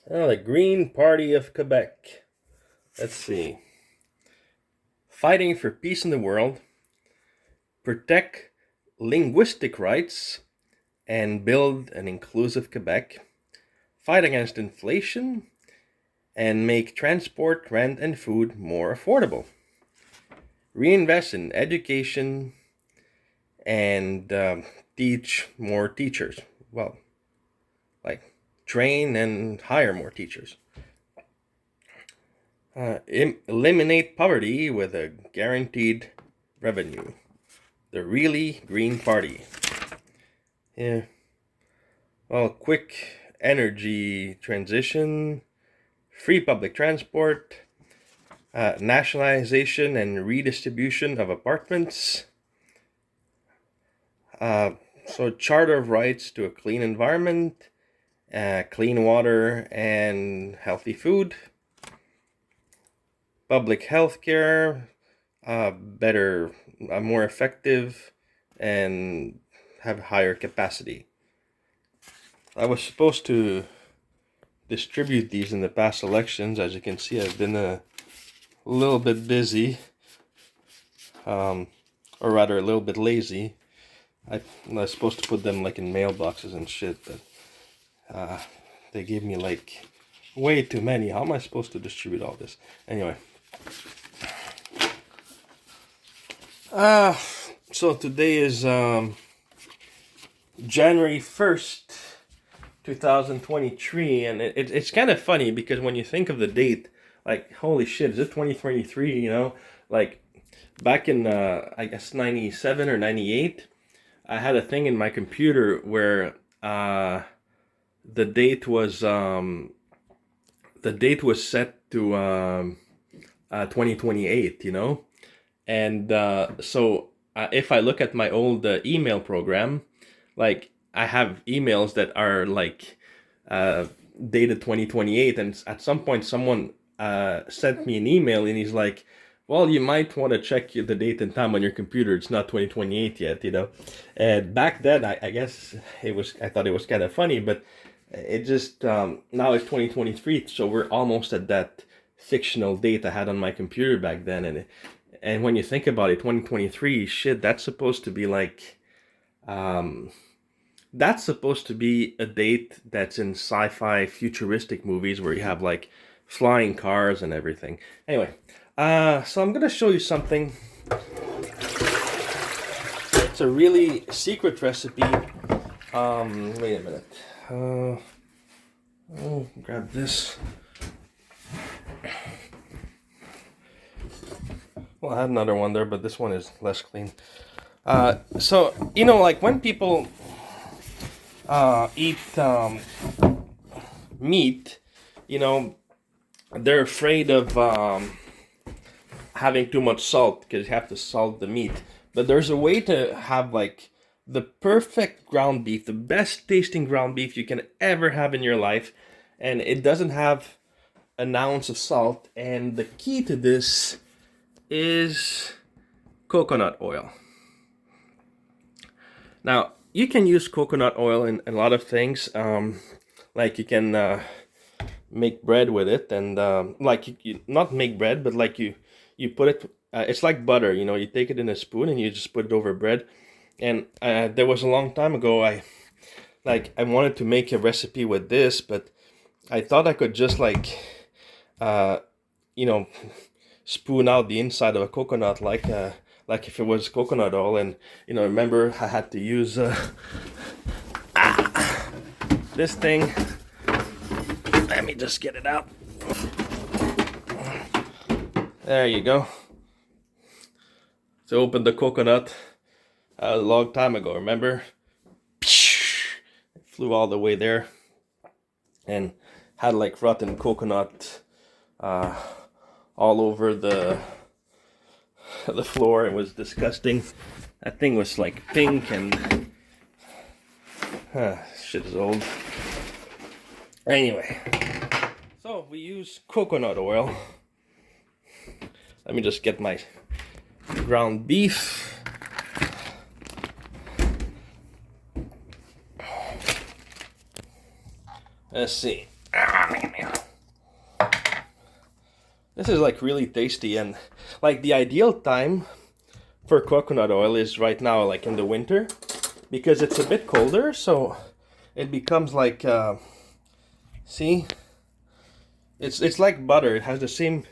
The Green Party of Quebec. Let's see. Fighting for peace in the world, protect linguistic rights, and build an inclusive Quebec, fight against inflation, and make transport, rent, and food more affordable. Reinvest in education and teach more teachers. Well, like train and hire more teachers. Eliminate poverty with a guaranteed revenue. The really Green Party. Yeah. Well, quick energy transition, free public transport, nationalization and redistribution of apartments. So charter of rights to a clean environment, clean water, and healthy food. Public health care, better, more effective, and have higher capacity. I was supposed to distribute these in the past elections. As you can see, I've been a little bit busy, or rather a little bit lazy. I was supposed to put them like in mailboxes and shit, but they gave me like way too many. How am I supposed to distribute all this? Anyway. So today is January 1st, 2023, and it's kind of funny because when you think of the date, like, holy shit, is it 2023, you know? Like, back in, I guess, 97 or 98, I had a thing in my computer where the date was set to 2028, you know? And so if I look at my old email program, like, I have emails that are like dated 2028, and at some point someone sent me an email and he's like, well, you might want to check the date and time on your computer. It's not 2028 yet, you know. And back then, I guess I thought it was kind of funny, but it just, now it's 2023, so we're almost at that fictional date I had on my computer back then. And when you think about it, 2023, shit, that's supposed to be like, that's supposed to be a date that's in sci-fi futuristic movies where you have like flying cars and everything. Anyway, so I'm gonna show you something. It's a really secret recipe. Wait a minute. Grab this. Well, I had another one there, but this one is less clean. So, you know, like when people eat meat, you know, they're afraid of having too much salt because you have to salt the meat. But there's a way to have like the perfect ground beef, the best tasting ground beef you can ever have in your life, and it doesn't have an ounce of salt. And the key to this is coconut oil. Now, you can use coconut oil in a lot of things. Like you can make bread with it, and like you not make bread, but like you put it. It's like butter, you know. You take it in a spoon and you just put it over bread. And there was a long time ago, I wanted to make a recipe with this, but I thought I could just like, you know, spoon out the inside of a coconut like if it was coconut oil. And you know, remember I had to use this thing. Let me just get it out. There you go. To open the coconut a long time ago, remember? It flew all the way there and had like rotten coconut all over the floor. It was disgusting. That thing was like pink and shit is old. Anyway, so we use coconut oil. Let me just get my ground beef. Let's see. This is like really tasty, and like the ideal time for coconut oil is right now, like in the winter, because it's a bit colder, so it becomes like see, it's like butter. It has the same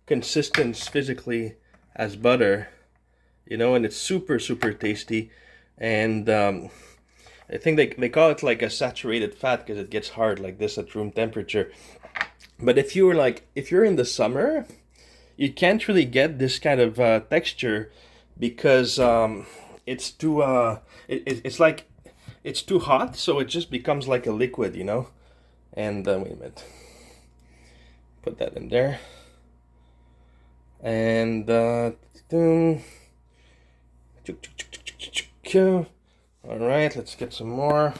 consistence physically as butter, you know, and it's super tasty. And I think they call it like a saturated fat because it gets hard like this at room temperature. But if you're in the summer, you can't really get this kind of texture because it's too it's like it's too hot, so it just becomes like a liquid, you know. And wait a minute, put that in there, and all right, let's get some more.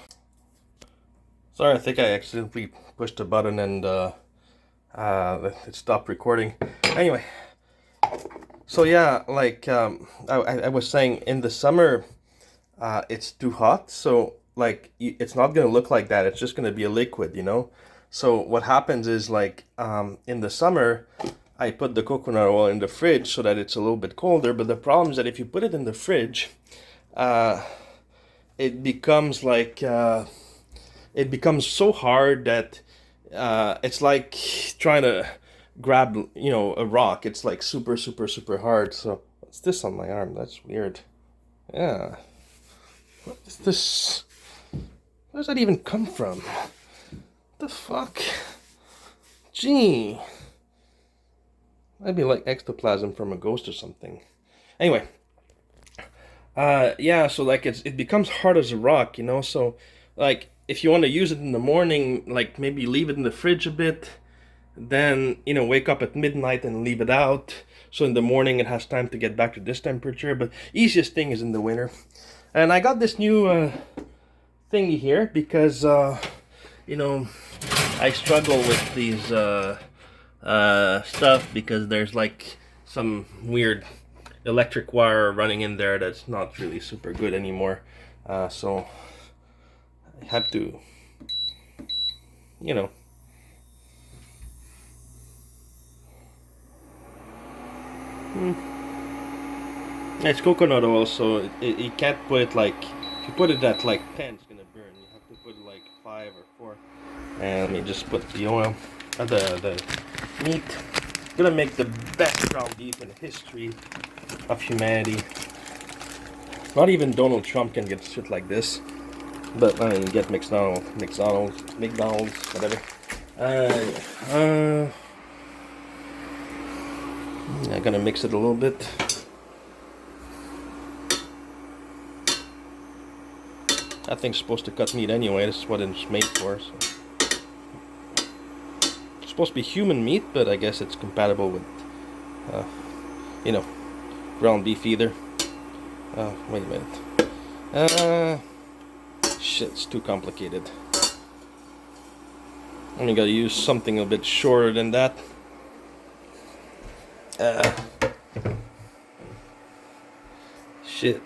Sorry, I think I accidentally pushed the button and it stopped recording. Anyway, so yeah, like I was saying, in the summer, it's too hot, so like it's not gonna look like that. It's just gonna be a liquid, you know. So what happens is like in the summer, I put the coconut oil in the fridge so that it's a little bit colder. But the problem is that if you put it in the fridge, it becomes like it becomes so hard that it's like trying to grab, you know, a rock. It's like super hard. So what's this on my arm? That's weird. Yeah. What is this? Where does that even come from? What the fuck? Gee. Might be like ectoplasm from a ghost or something. Anyway. Yeah, so like it becomes hard as a rock, you know. So like if you want to use it in the morning, like maybe leave it in the fridge a bit, then, you know, wake up at midnight and leave it out, so in the morning it has time to get back to this temperature. But easiest thing is in the winter. And I got this new thingy here because you know, I struggle with these stuff because there's like some weird electric wire running in there that's not really super good anymore. So I have to, you know. It's coconut oil, so you can't put it like, if you put it at like 10, it's gonna burn. You have to put it like 5 or 4. And let me just put the oil, the meat. It's gonna make the best ground beef in the history of humanity. Not even Donald Trump can get shit like this. But I mean, get McDonald's, whatever. I'm gonna mix it a little bit. That thing's supposed to cut meat anyway. This is what it's made for. So. It's supposed to be human meat, but I guess it's compatible with, you know, ground beef either. Wait a minute. Shit, it's too complicated. I'm gonna use something a bit shorter than that. Shit.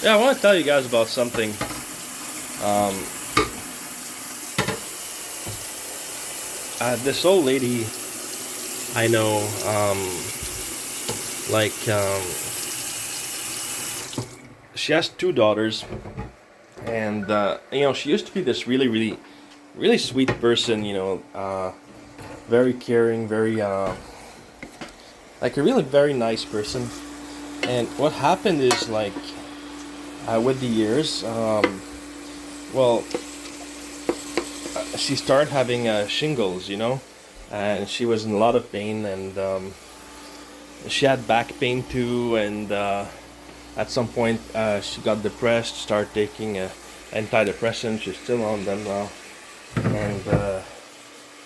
Yeah, I want to tell you guys about something. This old lady I know, she has 2 daughters, and you know, she used to be this really sweet person, you know, very caring, very like a really very nice person. And what happened is, like, with the years, well, she started having shingles, you know, and she was in a lot of pain, and she had back pain too, and at some point she got depressed, started taking antidepressants. She's still on them now, and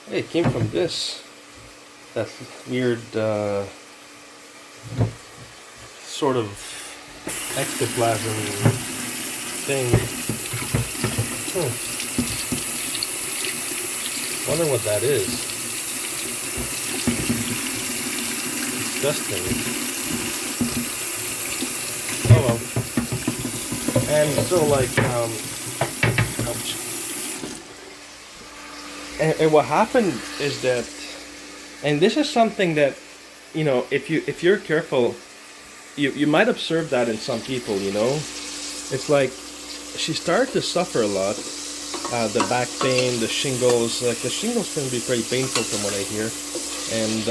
hey, it came from this, that weird sort of ectoplasm thing. Wonder what that is. Disgusting. Oh well. And so like ouch. And what happened is that, and this is something that, you know, if you're careful, you might observe that in some people, you know. It's like she started to suffer a lot. The back pain, the shingles. Like the shingles can be pretty painful from what I hear. And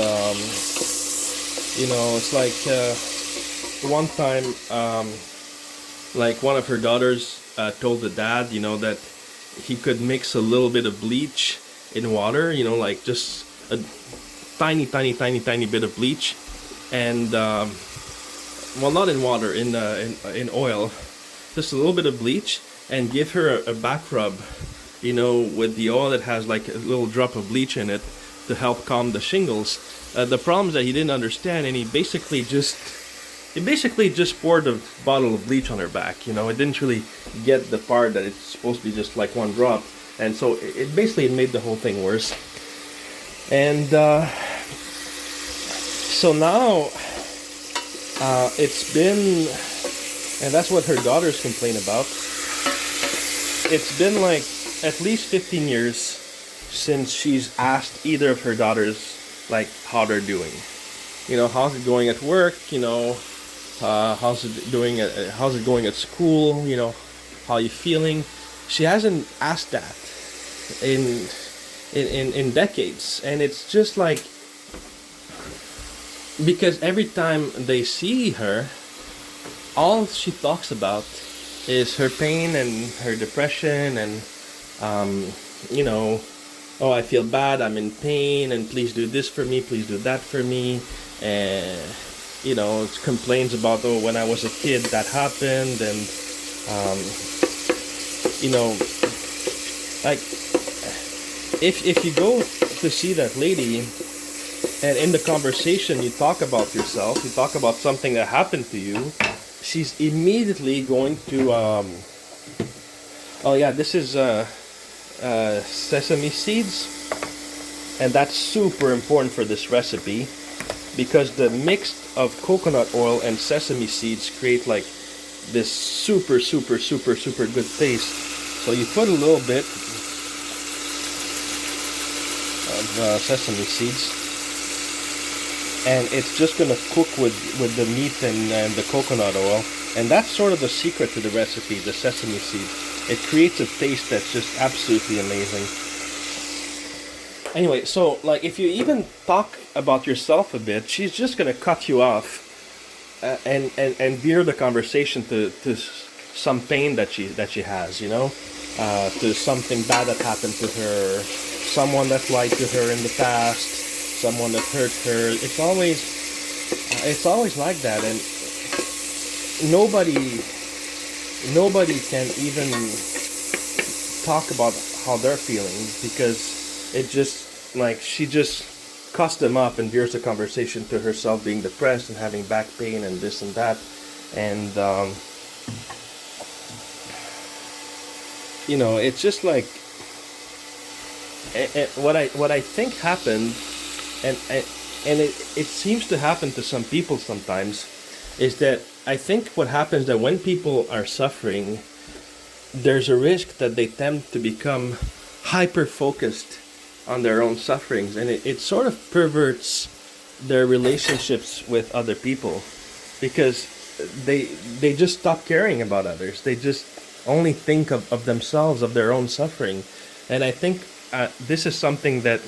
you know, it's like one time, like one of her daughters told the dad, you know, that he could mix a little bit of bleach in water, you know, like just a tiny bit of bleach, and well, not in water, in oil, just a little bit of bleach, and give her a back rub, you know, with the oil that has like a little drop of bleach in it to help calm the shingles. The problems that he didn't understand, and he basically just poured a bottle of bleach on her back. You know, it didn't really get the part that it's supposed to be just like one drop, and so it basically made the whole thing worse. And so now it's been, and that's what her daughters complain about. It's been like at least 15 years since she's asked either of her daughters like how they're doing. You know, how's it going at work? You know, how's it going at school? You know, how are you feeling? She hasn't asked that in decades, and it's just like, because every time they see her, all she talks about is her pain and her depression, and you know, oh, I feel bad, I'm in pain, and please do this for me, please do that for me. And you know, complains about, oh, when I was a kid that happened, and you know, like if you go to see that lady, and in the conversation you talk about yourself, you talk about something that happened to you, she's immediately going to oh yeah, this is sesame seeds, and that's super important for this recipe, because the mix of coconut oil and sesame seeds create like this super good taste. So you put a little bit of sesame seeds, and it's just gonna cook with the meat and the coconut oil, and that's sort of the secret to the recipe, the sesame seeds. It creates a taste that's just absolutely amazing. Anyway, so like if you even talk about yourself a bit, she's just gonna cut you off and veer the conversation to some pain that she has, you know, to something bad that happened to her, someone that lied to her in the past, someone that hurt her. It's always like that, and nobody can even talk about how they're feeling, because it just, like, she just cuts them up and veers the conversation to herself being depressed and having back pain and this and that. And you know, it's just like what I think happened, and it seems to happen to some people sometimes, is that I think what happens that when people are suffering, there's a risk that they tend to become hyper focused on their own sufferings, and it sort of perverts their relationships with other people, because they just stop caring about others. They just only think of themselves, of their own suffering. And I think this is something that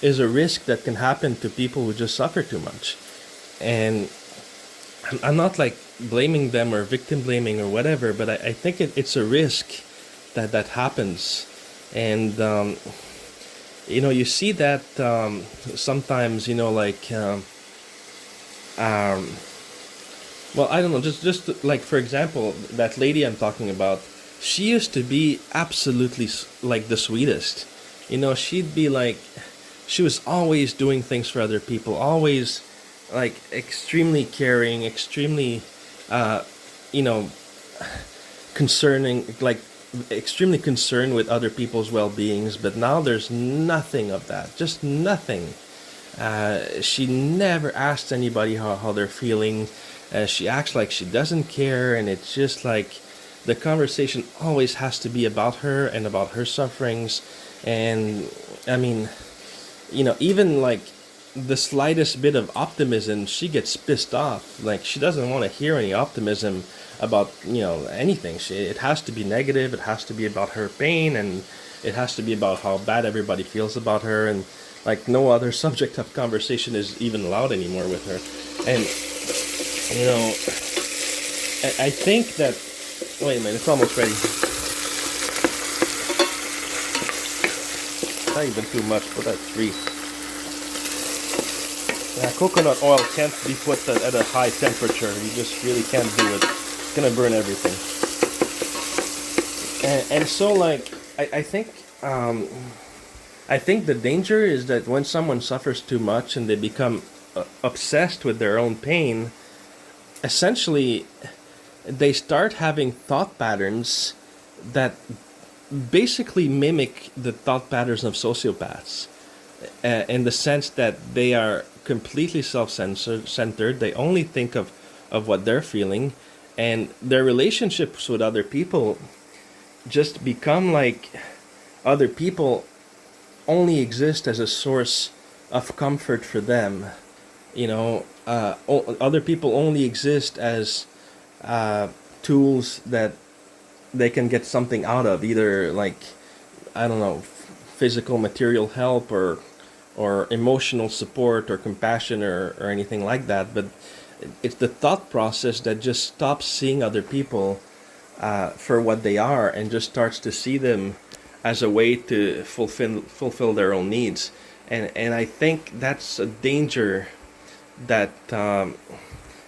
is a risk that can happen to people who just suffer too much. And I'm not like blaming them or victim blaming or whatever, but I think it's a risk that happens. And you know, you see that sometimes, you know, like well, I don't know, just like, for example, that lady I'm talking about, she used to be absolutely like the sweetest. You know, she'd be like, she was always doing things for other people, always like extremely caring, extremely you know, concerning, like extremely concerned with other people's well-beings. But now there's nothing of that, just nothing. She never asks anybody how they're feeling. She acts like she doesn't care, and it's just like, the conversation always has to be about her and about her sufferings. And I mean, even like the slightest bit of optimism, she gets pissed off. Like, she doesn't want to hear any optimism about, anything. It has to be negative. It has to be about her pain, and it has to be about how bad everybody feels about her. And like, no other subject of conversation is even allowed anymore with her. And I think that, wait a minute, it's almost ready. Not even too much, put that 3. Yeah, coconut oil can't be put at a high temperature. You just really can't do it. It's gonna burn everything. And so, like, I think the danger is that when someone suffers too much and they become obsessed with their own pain, essentially they start having thought patterns that basically mimic the thought patterns of sociopaths, in the sense that they are completely self-centered. They only think of what they're feeling, and their relationships with other people just become like other people only exist as a source of comfort for them. Other people only exist as tools that they can get something out of, either like, I don't know, physical material help, or emotional support, or compassion, or anything like that. But it's the thought process that just stops seeing other people for what they are, and just starts to see them as a way to fulfill their own needs. And I think that's a danger, that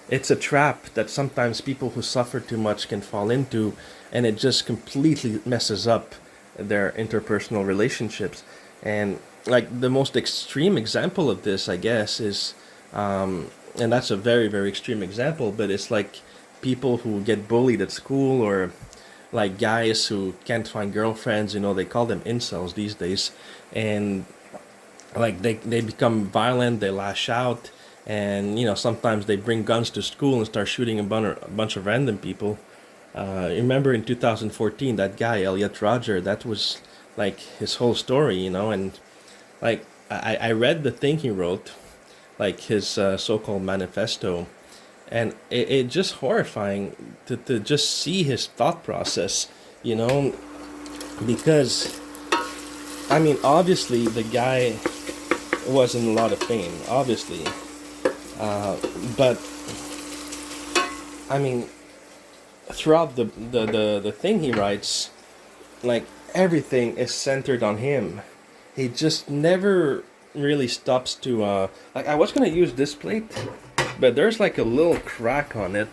it's a trap that sometimes people who suffer too much can fall into, and it just completely messes up their interpersonal relationships. And like, the most extreme example of this, I guess, is and that's a very, very extreme example, but it's like people who get bullied at school, or like guys who can't find girlfriends. They call them incels these days. And like, they become violent, they lash out, and sometimes they bring guns to school and start shooting a bunch of random people. Remember in 2014, that guy Elliot Rodger, that was like his whole story. And like, I read the thing he wrote, like his so-called manifesto, and it just horrifying to just see his thought process. Because I mean, obviously the guy was in a lot of pain, obviously, but I mean, throughout the thing he writes, like, everything is centered on him. He just never really stops to like, I was gonna use this plate, but there's like a little crack on it.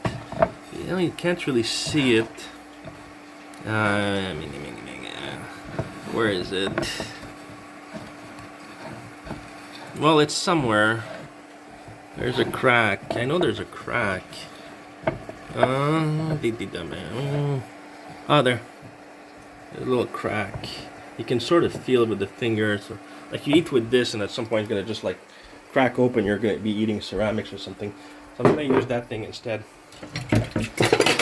You can't really see it. Where is it? Well, it's somewhere. There's a crack. I know there's a crack. There. There's a little crack. You can sort of feel it with the finger. So, like, you eat with this, and at some point it's gonna just like crack open. You're gonna be eating ceramics or something. So I'm gonna use that thing instead.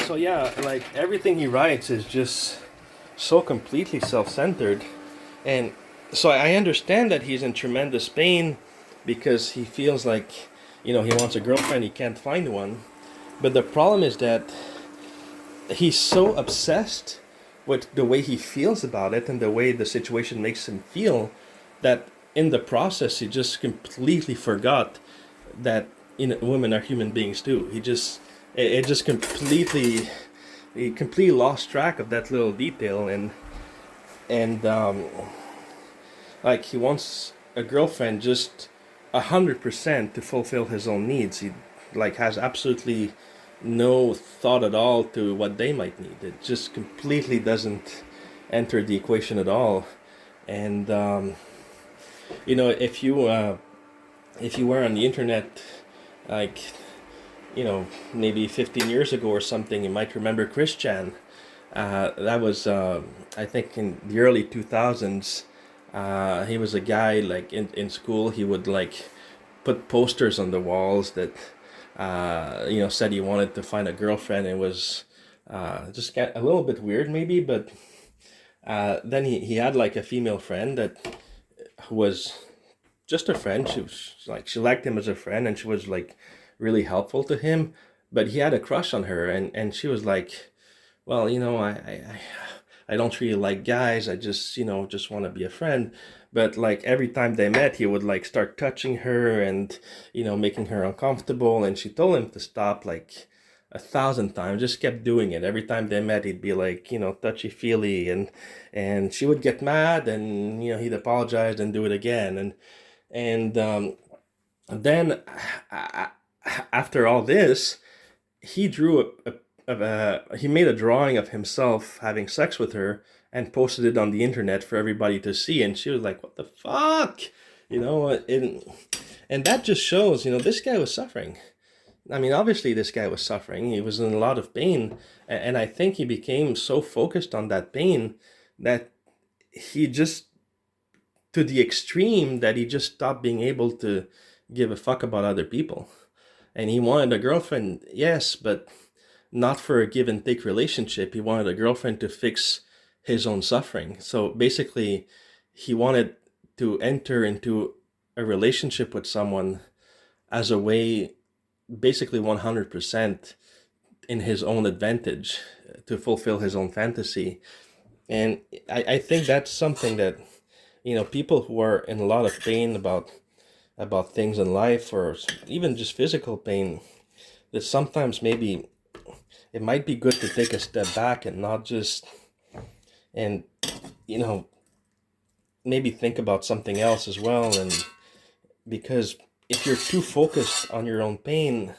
So yeah, like, everything he writes is just so completely self-centered, and so I understand that he's in tremendous pain because he feels like, he wants a girlfriend, he can't find one. But the problem is that he's so obsessed with the way he feels about it and the way the situation makes him feel, that in the process he just completely forgot that women are human beings too. He completely lost track of that little detail, and like, he wants a girlfriend just 100% to fulfill his own needs. He like has absolutely no thought at all to what they might need. It just completely doesn't enter the equation at all. And if you were on the internet, like, maybe 15 years ago or something, you might remember Chris Chan. That was, I think, in the early 2000s. He was a guy, like, in school. He would like put posters on the walls that said he wanted to find a girlfriend. It was just get a little bit weird maybe, but then he had like a female friend that was just a friend. She was like, she liked him as a friend, and she was like really helpful to him. But he had a crush on her, and she was like, well, I don't really like guys. I just, just want to be a friend. But like every time they met, he would like start touching her and, making her uncomfortable. And she told him to stop like 1,000 times, just kept doing it. Every time they met, he'd be like, touchy feely, and she would get mad, and, he'd apologize and do it again. And then after all this, he drew he made a drawing of himself having sex with her and posted it on the internet for everybody to see. And she was like, what the fuck? And that just shows, this guy was suffering. I mean, obviously this guy was suffering. He was in a lot of pain. And I think he became so focused on that pain that he just, to the extreme, that he just stopped being able to give a fuck about other people. And he wanted a girlfriend, yes, but not for a give and take relationship. He wanted a girlfriend to fix his own suffering. So basically, he wanted to enter into a relationship with someone as a way, basically 100% in his own advantage, to fulfill his own fantasy. And I think that's something that, people who are in a lot of pain about things in life, or even just physical pain, that sometimes maybe it might be good to take a step back and not just, and maybe think about something else as well. And because if you're too focused on your own pain,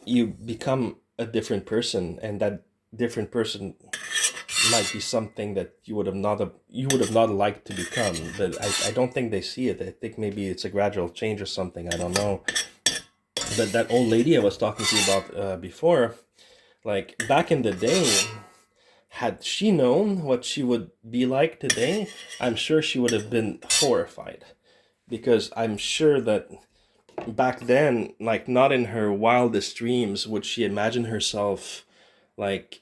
you become a different person, and that different person might be something that you would have not liked to become. But I don't think they see it. I think maybe it's a gradual change or something. I don't know. But that old lady I was talking to you about before, like back in the day, had she known what she would be like today, I'm sure she would have been horrified. Because I'm sure that back then, like not in her wildest dreams would she imagine herself like,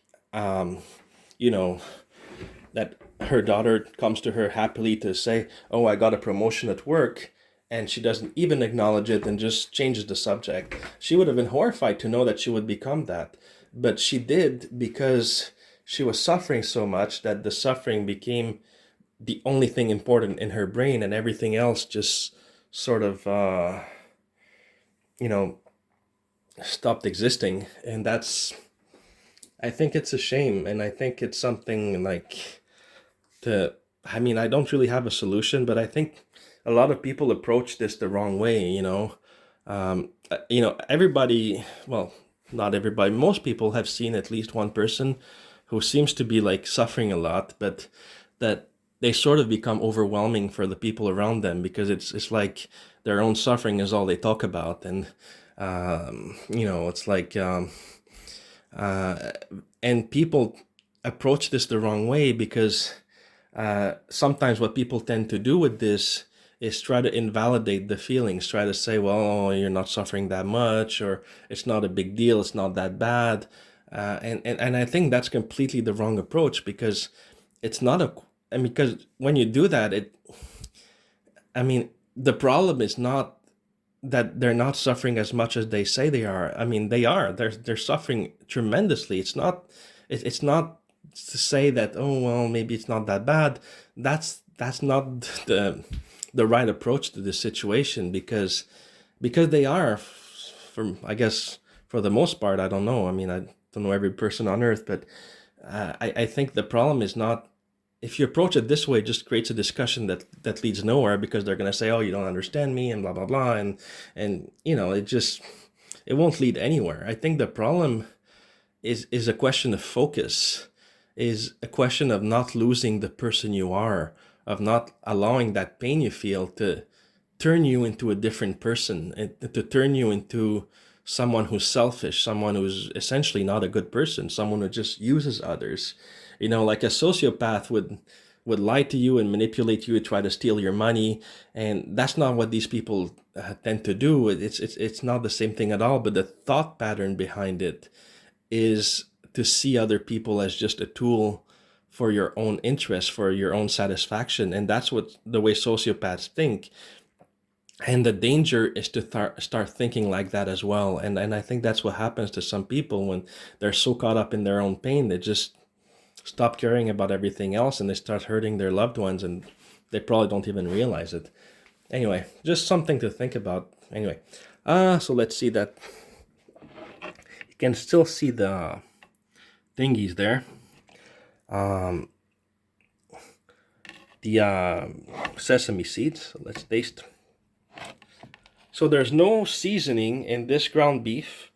that her daughter comes to her happily to say, oh, I got a promotion at work, and she doesn't even acknowledge it and just changes the subject. She would have been horrified to know that she would become that. But she did, because she was suffering so much that the suffering became the only thing important in her brain, and everything else just sort of, stopped existing. And I think it's a shame. And I think it's something like I don't really have a solution, but I think a lot of people approach this the wrong way, everybody, well, not everybody, most people have seen at least one person who seems to be like suffering a lot, but that they sort of become overwhelming for the people around them, because it's like their own suffering is all they talk about. And, it's like, and people approach this the wrong way, because sometimes what people tend to do with this is try to invalidate the feelings, try to say, well, oh, you're not suffering that much, or it's not a big deal, it's not that bad. And I think that's completely the wrong approach, because it's not because when you do that, the problem is not that they're not suffering as much as they say they are. I mean, they are. They're suffering tremendously. It's not to say that, oh well, maybe it's not that bad. That's not the right approach to this situation, because they are, I guess for the most part. I don't know. I mean, I don't know every person on earth, but I think the problem is not, if you approach it this way, it just creates a discussion that leads nowhere, because they're going to say, oh, you don't understand me, and blah, blah, blah. And it won't lead anywhere. I think the problem is a question of focus, is a question of not losing the person you are, of not allowing that pain you feel to turn you into a different person, and to turn you into someone who's selfish, someone who's essentially not a good person, someone who just uses others. Like a sociopath would lie to you and manipulate you, try to steal your money, and that's not what these people tend to do. It's not the same thing at all. But the thought pattern behind it is to see other people as just a tool for your own interest, for your own satisfaction. And that's what the way sociopaths think. And the danger is to start thinking like that as well. And I think that's what happens to some people when they're so caught up in their own pain. They just stop caring about everything else and they start hurting their loved ones, and they probably don't even realize it. Anyway, just something to think about. Anyway, so let's see that. You can still see the thingies there. The sesame seeds. So let's taste. So there's no seasoning in this ground beef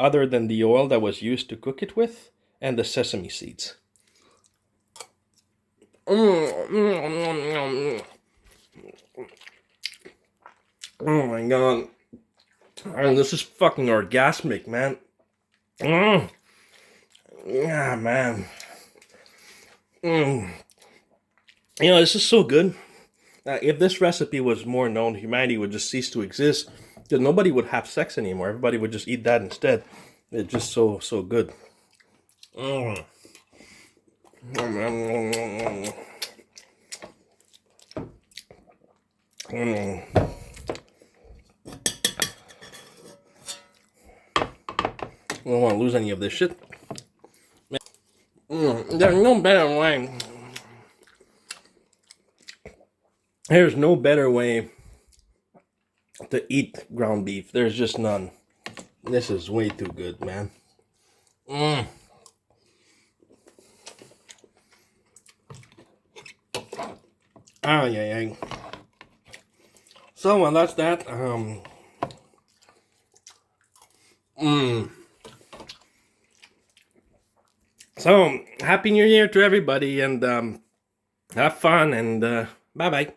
other than the oil that was used to cook it with and the sesame seeds. Oh my god. Man, this is fucking orgasmic, man. Yeah, man. This is so good. If this recipe was more known, humanity would just cease to exist, because nobody would have sex anymore. Everybody would just eat that instead. It's just so good. I don't want to lose any of this shit. There's no better way. There's no better way to eat ground beef. There's just none. This is way too good, man. Yeah. So, that's that. So, Happy New Year to everybody, and have fun, and bye-bye.